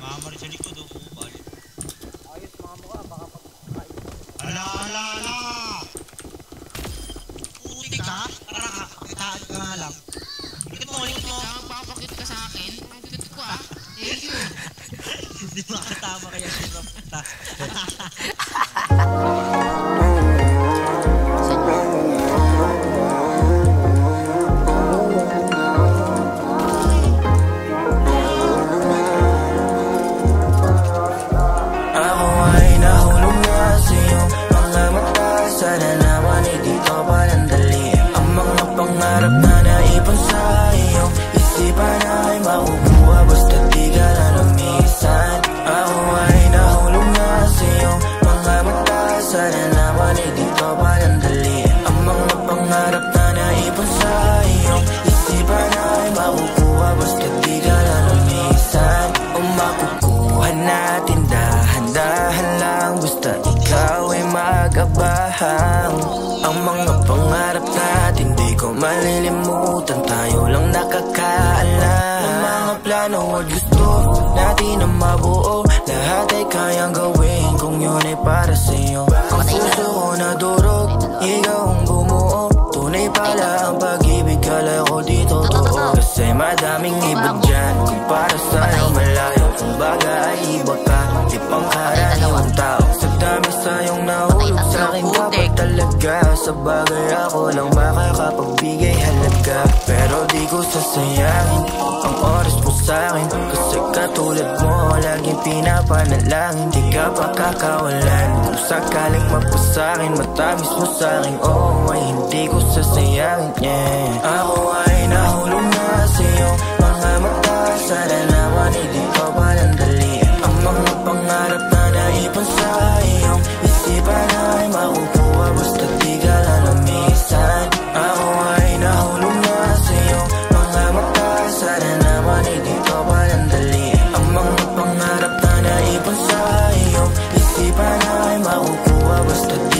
Mama rin sa likod, oh. Balik. Ayos mga mukha, baka pagkain. Ala, ala, ala! Puti ka? Tara ka, pakitaan ka nga lang. Likod mo, likod mo. Magpapakit ka sa akin. Ang likod ko ah. Thank you. Hindi makatama kaya sila punta. Sana naman dito palandali ang mga pangarap na naipon sa iyong isipan ay makukuha basta't di ka na lumisan. Ako ay nahulog na sa iyong mga mata. Sana naman dito palandali ang mga pangarap na naipon sa iyong isipan ay makukuha basta't di ka na lumisan. O makukuha natin dahan-dahan lang basta ikaw ay mag-abahang. Ang mga pangarap natin di ko malilimutan, tayo lang nakakaalam. Ang mga plano at gusto natin na mabuo, lahat ay kayang gawin kung yun ay para sa'yo. Ang puso ko nadurog, ikaw ang bumuo. Tunay pala ang pag-ibig, kala ko dito totoo. Kasi madaming iba dyan, kung para sa'yo malayo. Kung baga ay iba ka, di pangkaraniwang tao. Sa dami sa'yong nahulog sa'kin, dapat talaga. Sa bagay ako lang makakapagbigay halaga. Pero di ko sasayangin ang oras mo sa'kin, kasi katulad mo laging pinapanalangin. Di ka pa kakawalan kung sakaling magpasakin. Matamis mo sa'kin, oh ay hindi ko sasayangin, yeah. Ako ay nahulog na sa'yo mga mata. Sana naman di ko palandali ang mga pangarap na naipon sa iyong isipan ay makukuha basta't di ka na lumisan. Ako ay nahulog na sa'yo mga mata. Sana naman di ko palandali ang mga pangarap na naipon sa iyong isipan ay makukuha basta't di